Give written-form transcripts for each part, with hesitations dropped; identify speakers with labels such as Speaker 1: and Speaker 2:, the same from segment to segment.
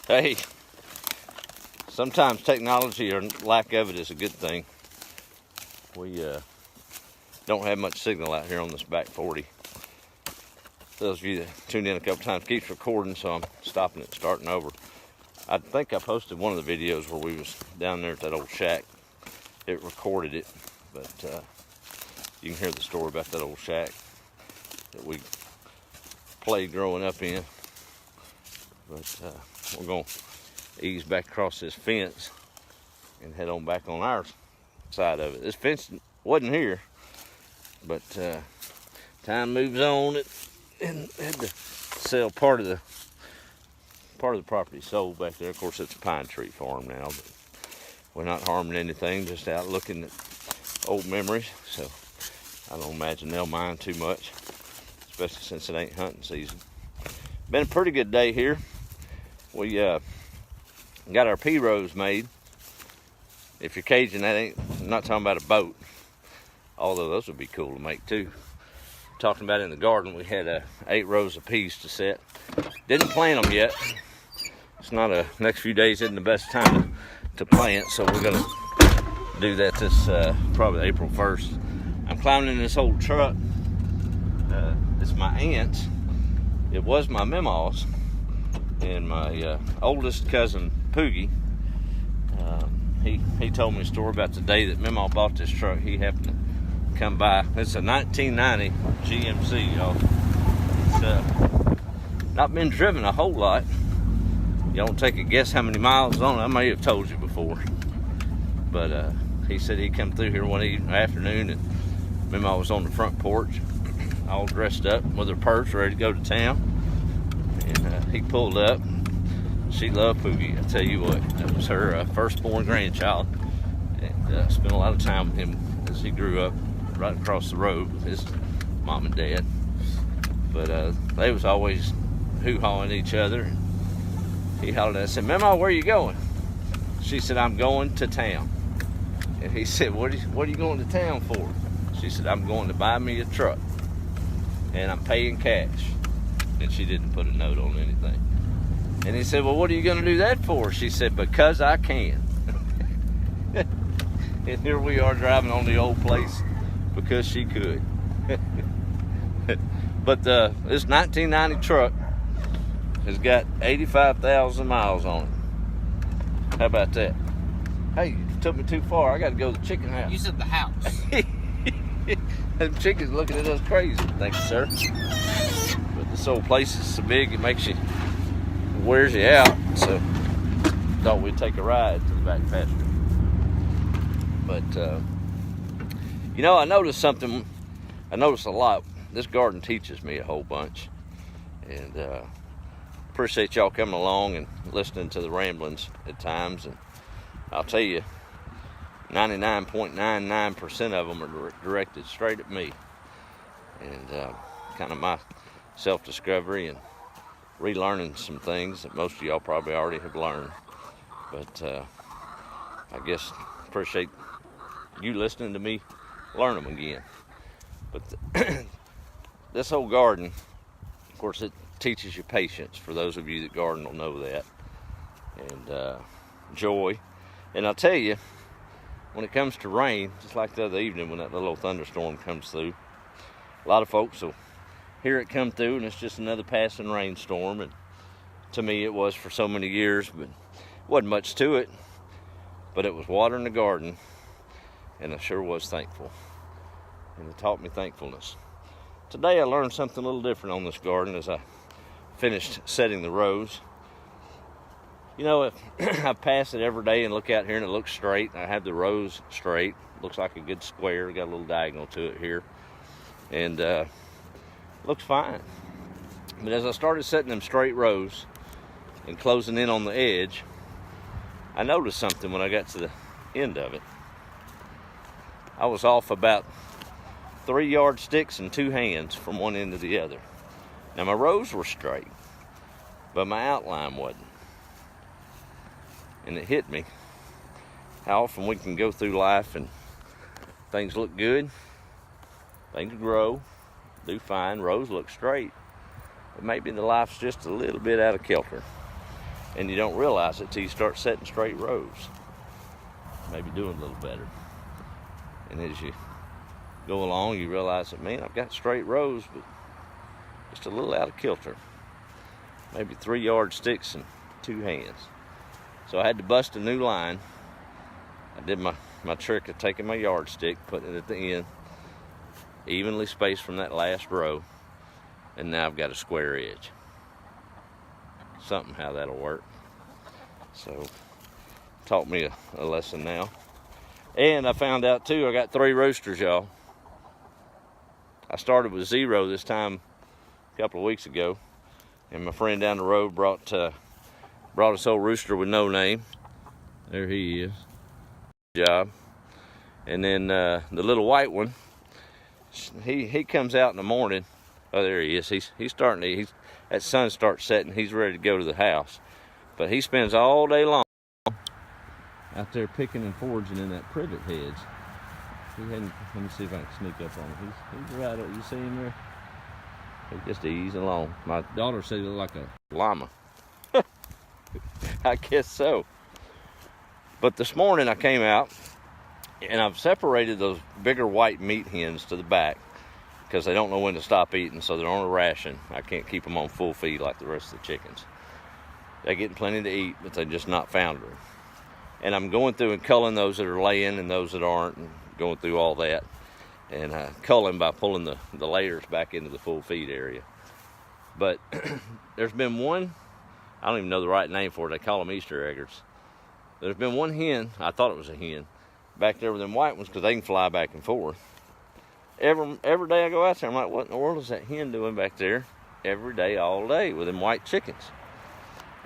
Speaker 1: Hey, sometimes technology or lack of it is a good thing. We don't have much signal out here on this back 40. Those of you that tuned in a couple times, keeps recording, so I'm stopping it and starting over. I think I posted one of the videos where we was down there at that old shack. It recorded it, but you can hear the story about that old shack that we played growing up in. But we're going to ease back across this fence and head on back on our side of it. This fence wasn't here, but time moves on. And had to sell part of the property sold back there. Of course, it's a pine tree farm now, but we're not harming anything, just out looking at old memories. So I don't imagine they'll mind too much, especially since it ain't hunting season. Been a pretty good day here. We got our P-rows made. If you're Cajun, I'm not talking about a boat, although those would be cool to make too. Talking about in the garden, we had 8 rows of peas to set. Didn't plant them yet. It's not next few days isn't the best time to plant, so we're gonna do that this probably April 1st. I'm climbing in this old truck. It's my aunt's. It was my Memaw's, and my oldest cousin Poogie. He told me a story about the day that Memaw bought this truck. He happened to come by. It's a 1990 GMC, y'all. It's not been driven a whole lot. Y'all don't take a guess how many miles on it. I may have told you before, but he said he come through here one afternoon and Memaw was on the front porch, all dressed up with her purse, ready to go to town. And he pulled up. She loved Poogie. I tell you what, that was her firstborn grandchild, and spent a lot of time with him as he grew up right across the road with his mom and dad. But they was always hoo-hawing each other. He hollered at us, said, "Memaw, where you going?" She said, "I'm going to town." And he said, what are you going to town for?" She said, "I'm going to buy me a truck, and I'm paying cash." And she didn't put a note on anything. And he said, "Well, what are you going to do that for?" She said, "Because I can." And here we are driving on the old place because she could. But this 1990 truck has got 85,000 miles on it. How about that? Hey, you took me too far. I got to go to the chicken house.
Speaker 2: You said the house.
Speaker 1: Them chickens looking at us crazy. Thank you, sir. But this old place is so big, it wears you out. So thought we'd take a ride to the back pasture. But you know, I noticed something. I noticed a lot. This garden teaches me a whole bunch, and appreciate y'all coming along and listening to the ramblings at times. And I'll tell you, 99.99% of them are directed straight at me, and kind of my self-discovery and relearning some things that most of y'all probably already have learned. But I guess appreciate you listening to me learn them again. But this whole garden, of course, it teaches you patience. For those of you that garden will know that. And joy. And I'll tell you, when it comes to rain, just like the other evening when that little thunderstorm comes through, a lot of folks will hear it come through and it's just another passing rainstorm. And to me it was for so many years, but wasn't much to it. But it was watering the garden, and I sure was thankful. And it taught me thankfulness. Today I learned something a little different on this garden as I finished setting the rows. You know, if I pass it every day and look out here and it looks straight, I have the rows straight, looks like a good square, got a little diagonal to it here, and looks fine. But as I started setting them straight rows and closing in on the edge, I noticed something when I got to the end of it. I was off about 3 yardsticks and 2 hands from one end to the other. Now my rows were straight, but my outline wasn't. And it hit me how often we can go through life and things look good, things grow, do fine, rows look straight, but maybe the life's just a little bit out of kilter. And you don't realize it till you start setting straight rows. Maybe doing a little better. And as you go along, you realize that, man, I've got straight rows, but just a little out of kilter. Maybe 3 yardsticks and 2 hands. So I had to bust a new line. I did my trick of taking my yardstick, putting it at the end, evenly spaced from that last row, and now I've got a square edge. Something how that'll work. So, taught me a lesson now. And I found out too, I got 3 roosters, y'all. I started with 0 this time a couple of weeks ago, and my friend down the road brought us old rooster with no name. There he is. Good job. And then the little white one, he comes out in the morning. Oh, there he is. He's starting to. That sun starts setting. He's ready to go to the house, but he spends all day long out there picking and foraging in that privet hedge. Let me see if I can sneak up on him. He's right up. You see him there? He's just easing along. My daughter said he looked like a llama. I guess so. But this morning I came out and I've separated those bigger white meat hens to the back because they don't know when to stop eating, so they're on a ration. I can't keep them on full feed like the rest of the chickens. They're getting plenty to eat, but they're just not foundering. And I'm going through and culling those that are laying and those that aren't, and going through all that. And culling by pulling the layers back into the full feed area. But there's been one, I don't even know the right name for it, they call them Easter eggers. There's been one hen, I thought it was a hen, back there with them white ones because they can fly back and forth. Every day I go out there, I'm like, what in the world is that hen doing back there every day, all day with them white chickens?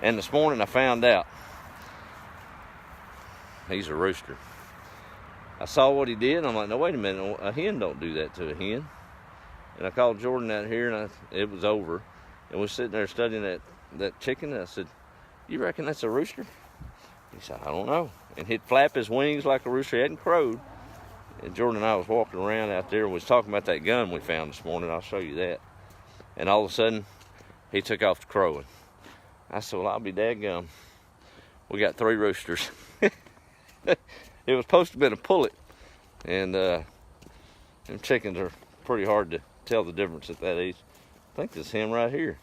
Speaker 1: And this morning I found out he's a rooster. I saw what he did, and I'm like, no, wait a minute, a hen don't do that to a hen. And I called Jordan out here, and it was over. And we're sitting there studying that chicken, and I said, you reckon that's a rooster? He said, I don't know. And he'd flap his wings like a rooster. He hadn't crowed. And Jordan and I was walking around out there, and we was talking about that gun we found this morning. I'll show you that. And all of a sudden, he took off to crowing. I said, well, I'll be dadgum. We got 3 roosters. It was supposed to have been a pullet. And them chickens are pretty hard to tell the difference at that age. I think it's him right here.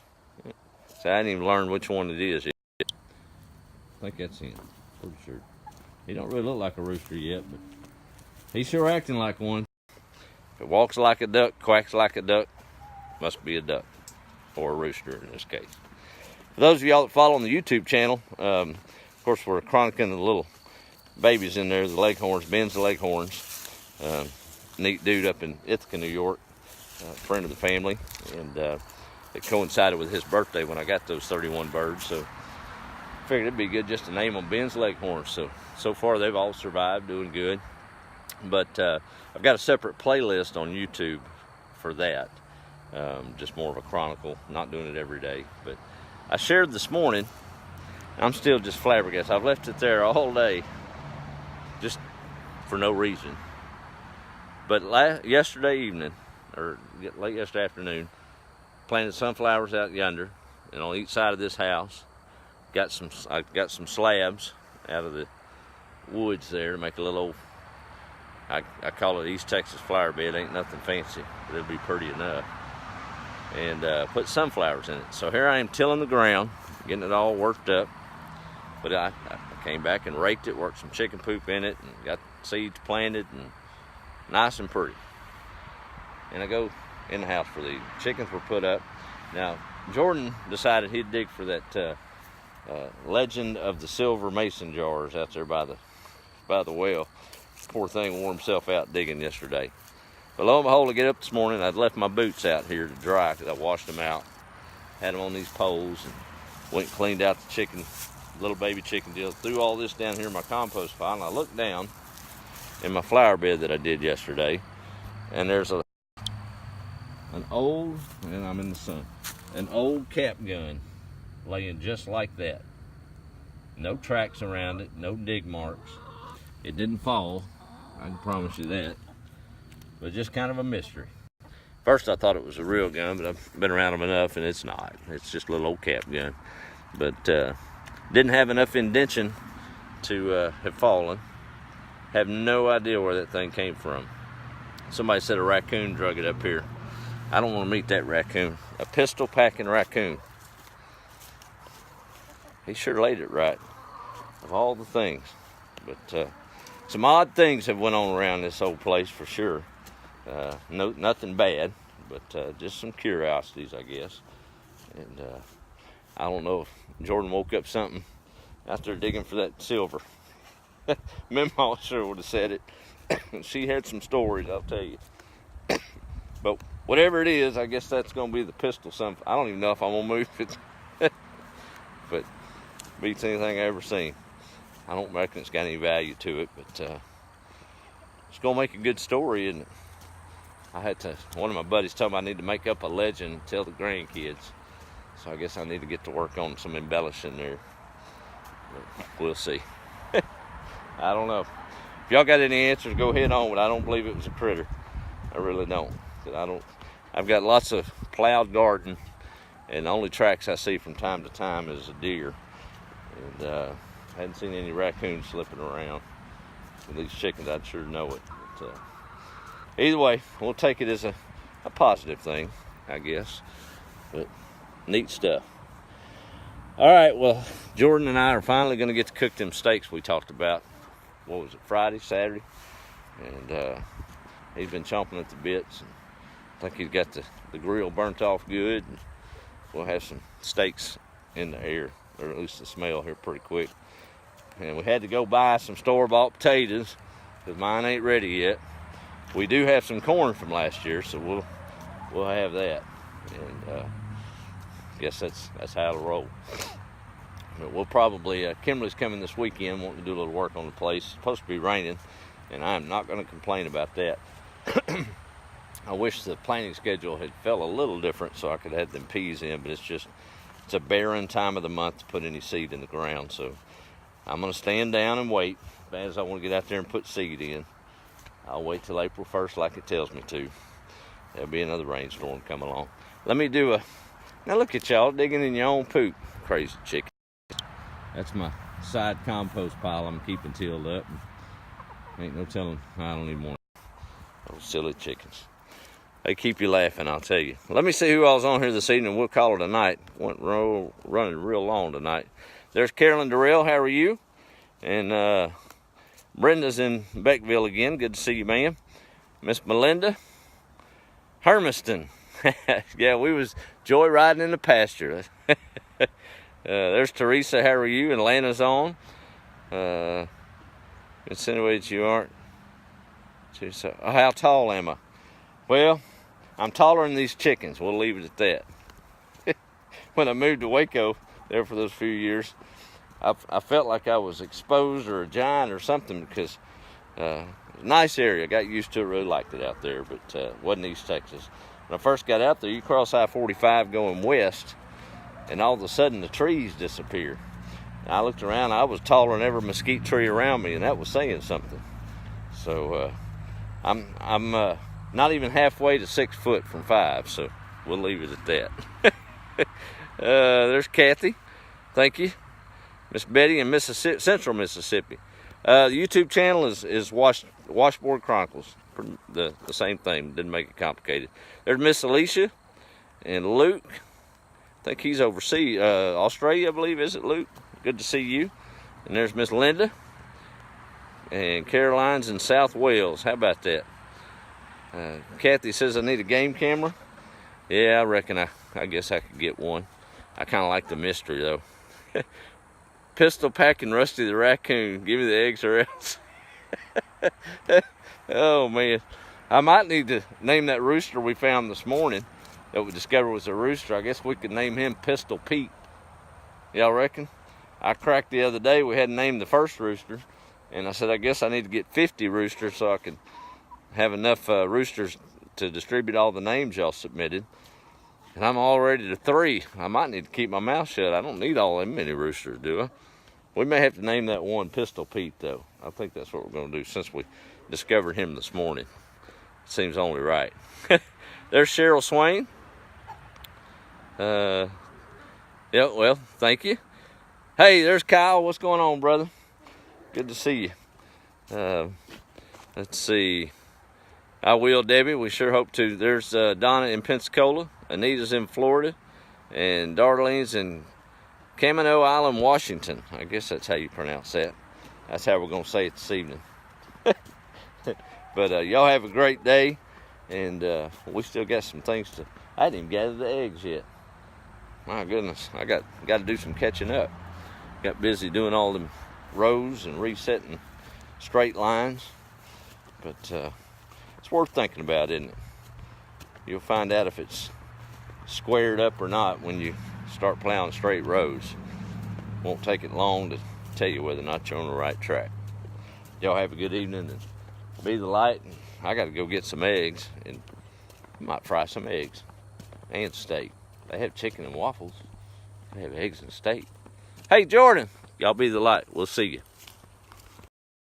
Speaker 1: So I didn't even learn which one it is yet. I think that's him, pretty sure. He don't really look like a rooster yet, but he's sure acting like one. If it walks like a duck, quacks like a duck, must be a duck, or a rooster in this case. For those of y'all that follow on the YouTube channel, of course we're chronicling the little babies in there, the Leghorns, Ben's the Leghorns. Neat dude up in Ithaca, New York, friend of the family, and it coincided with his birthday when I got those 31 birds, so I figured it'd be good just to name them Ben's Leghorns. So far they've all survived, doing good. But I've got a separate playlist on YouTube for that, just more of a chronicle, not doing it every day. But I shared this morning, I'm still just flabbergasted. I've left it there all day, just for no reason. But yesterday evening, or late yesterday afternoon, planted sunflowers out yonder, and on each side of this house, I got some slabs out of the woods there to make a little old, I call it East Texas flower bed. Ain't nothing fancy, but it'll be pretty enough. And put sunflowers in it. So here I am tilling the ground, getting it all worked up. But I came back and raked it, worked some chicken poop in it, and got seeds planted, and nice and pretty. And I go in the house for the chickens were put up. Now, Jordan decided he'd dig for that Legend of the Silver Mason jars out there by the well. Poor thing wore himself out digging yesterday. But lo and behold, I get up this morning, I'd left my boots out here to dry because I washed them out. Had them on these poles and went and cleaned out the little baby chicken deal. Threw all this down here in my compost pile, and I looked down in my flower bed that I did yesterday, and there's an old, and I'm in the sun, an old cap gun laying just like that. No tracks around it, no dig marks. It didn't fall, I can promise you that. But just kind of a mystery. First I thought it was a real gun, but I've been around them enough and it's not. It's just a little old cap gun. But Didn't have enough indention to have fallen. Have no idea where that thing came from. Somebody said a raccoon drug it up here. I don't want to meet that raccoon. A pistol packing raccoon. He sure laid it right, of all the things. But some odd things have went on around this old place for sure. Nothing bad, but just some curiosities, I guess. And I don't know if Jordan woke up something out there digging for that silver. Mama sure would have said it. She had some stories, I'll tell you. But whatever it is, I guess that's going to be the pistol. I don't even know if I'm going to move it. But beats anything I ever seen. I don't reckon it's got any value to it, but it's going to make a good story, isn't it? One of my buddies told me I need to make up a legend and tell the grandkids. So I guess I need to get to work on some embellishing there. But we'll see. I don't know. If y'all got any answers, go ahead on, but I don't believe it was a critter. I really don't. I've got lots of plowed garden, and the only tracks I see from time to time is a deer. And I hadn't seen any raccoons slipping around. With these chickens, I'd sure know it. But, either way, we'll take it as a positive thing, I guess. But neat stuff. All right, well, Jordan and I are finally going to get to cook them steaks we talked about. What was it, Friday, Saturday? And he's been chomping at the bits. And I think he's got the grill burnt off good. And we'll have some steaks in the air, or at least the smell here pretty quick. And we had to go buy some store-bought potatoes because mine ain't ready yet. We do have some corn from last year, so we'll have that. And I guess that's how it'll roll. But we'll probably, Kimberly's coming this weekend, wanting to do a little work on the place. It's supposed to be raining, and I'm not going to complain about that. I wish the planting schedule had fell a little different so I could have them peas in, but it's a barren time of the month to put any seed in the ground. So I'm going to stand down and wait. As bad as I want to get out there and put seed in, I'll wait till April 1st like it tells me to. There'll be another rainstorm come along. Let me do now look at y'all digging in your own poop, crazy chicken. That's my side compost pile I'm keeping tilled up. Ain't no telling, I don't even want it. Those silly chickens. They keep you laughing, I'll tell you. Let me see who all's on here this evening. We'll call it a night. Went running real long tonight. There's Carolyn Durrell, how are you? And Brenda's in Beckville again. Good to see you, ma'am. Miss Melinda Hermiston. Yeah, we was joyriding in the pasture. There's Teresa, how are you? And Lana's on. Insinuate you aren't. So, how tall am I? Well, I'm taller than these chickens. We'll leave it at that. When I moved to Waco there for those few years, I felt like I was exposed or a giant or something because nice area. I got used to it, really liked it out there, but it wasn't East Texas. When I first got out there, you cross I-45 going west, and all of a sudden the trees disappear. And I looked around, I was taller than every mesquite tree around me, and that was saying something. So I'm not even halfway to 6 foot from 5, so we'll leave it at that. There's Kathy, thank you. Miss Betty in Mississippi, Central Mississippi. The YouTube channel is Washboard Chronicles. The same thing, didn't make it complicated. There's Miss Alicia and Luke. I think he's overseas, Australia, I believe. Is it, Luke? Good to see you. And there's Miss Linda. And Caroline's in South Wales. How about that? Kathy says I need a game camera. Yeah, I reckon I guess I could get one. I kind of like the mystery, though. Pistol packing Rusty the raccoon. Give me the eggs or else. Oh, man. I might need to name that rooster we found this morning that we discovered was a rooster. I guess we could name him Pistol Pete. Y'all reckon? I cracked the other day. We hadn't named the first rooster. And I said, I guess I need to get 50 roosters so I can have enough roosters to distribute all the names y'all submitted. And I'm already to 3. I might need to keep my mouth shut. I don't need all them many roosters, do I? We may have to name that one Pistol Pete, though. I think that's what we're going to do since we discovered him this morning. Seems only right. There's Cheryl Swain. Yeah, well, thank you. Hey, there's Kyle. What's going on, brother? Good to see you. Let's see. I will, Debbie. We sure hope to. There's Donna in Pensacola. Anita's in Florida. And Darlene's in Camino Island, Washington. I guess that's how you pronounce that. That's how we're going to say it this evening. But y'all have a great day. And we still got some things to... I didn't even gather the eggs yet. My goodness. I got to do some catching up. Got busy doing all them rows and resetting straight lines. But it's worth thinking about, isn't it? You'll find out if it's squared up or not when you start plowing straight rows. Won't take it long to tell you whether or not you're on the right track. Y'all have a good evening and be the light. And I got to go get some eggs and might fry some eggs and steak. They have chicken and waffles. They have eggs and steak. Hey, Jordan, y'all be the light. We'll see you.